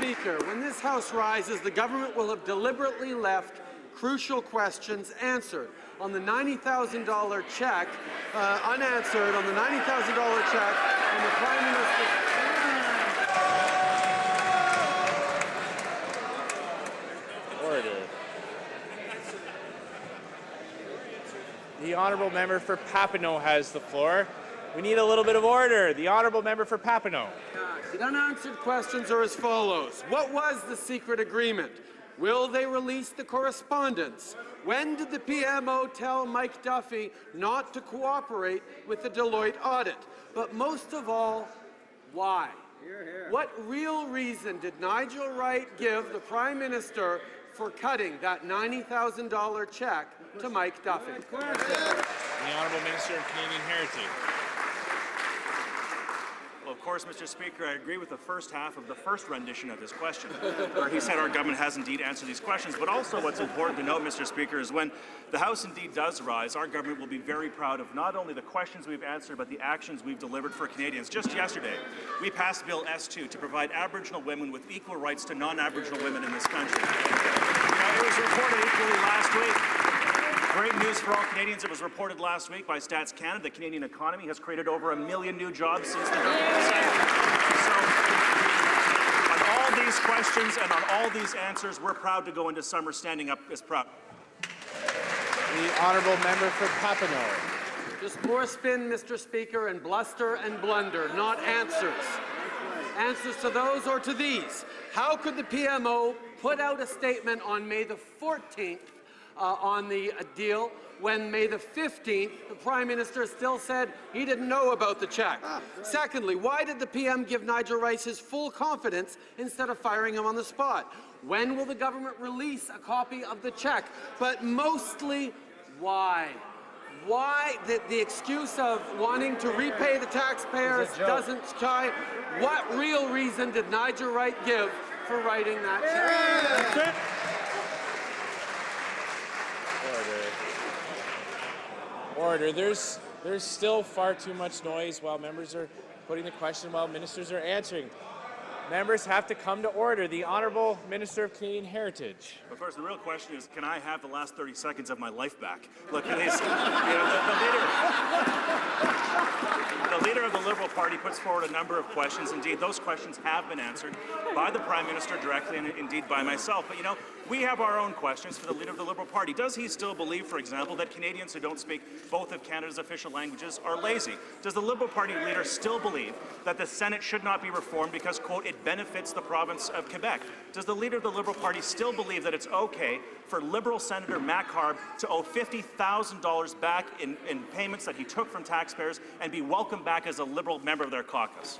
Speaker, when this House rises, the government will have deliberately left crucial questions answered. On the $90,000 check, unanswered, on the $90,000 check, and the Prime Minister... Order. The Honourable Member for Papineau has the floor. We need a little bit of order. The Honourable Member for Papineau. The unanswered questions are as follows. What was the secret agreement? Will they release the correspondence? When did the PMO tell Mike Duffy not to cooperate with the Deloitte audit? But most of all, why? Hear, hear. What real reason did Nigel Wright give the Prime Minister for cutting that $90,000 check to Mike Duffy? The Honourable Minister of Canadian Heritage. Well, of course, Mr. Speaker, I agree with the first half of the first rendition of his question, where he said our government has indeed answered these questions. But also what's important to note, Mr. Speaker, is when the House indeed does rise, our government will be very proud of not only the questions we've answered, but the actions we've delivered for Canadians. Just yesterday, we passed Bill S2 to provide Aboriginal women with equal rights to non-Aboriginal women in this country. It was reported equally last week. Great news for all Canadians. It was reported last week by Stats Canada. The Canadian economy has created over 1 million new jobs since the government started. So, on all these questions and on all these answers, we're proud to go into summer standing up as proud. The Honourable Member for Papineau. Just more spin, Mr. Speaker, and bluster and blunder, not answers. Answers to those or to these. How could the PMO put out a statement on May the 14th on the deal when May the 15th, the Prime Minister still said he didn't know about the check? Secondly, why did the PM give Nigel Rice his full confidence instead of firing him on the spot? When will the government release a copy of the check? But mostly, why? Why the excuse of wanting to repay the taxpayers doesn't try? What real reason did Nigel Wright give for writing that check? Order. There's still far too much noise while members are putting the question, while ministers are answering. Members have to come to order. The Honourable Minister of Canadian Heritage. Of course, the real question is, can I have the last 30 seconds of my life back? Look, the leader of the Liberal Party puts forward a number of questions. Indeed, those questions have been answered by the Prime Minister directly and indeed by myself. But, we have our own questions for the leader of the Liberal Party. Does he still believe, for example, that Canadians who don't speak both of Canada's official languages are lazy? Does the Liberal Party leader still believe that the Senate should not be reformed because, quote, it benefits the province of Quebec? Does the leader of the Liberal Party still believe that it's okay for Liberal Senator Matt Harb to owe $50,000 back in payments that he took from taxpayers and be welcomed back as a Liberal member of their caucus?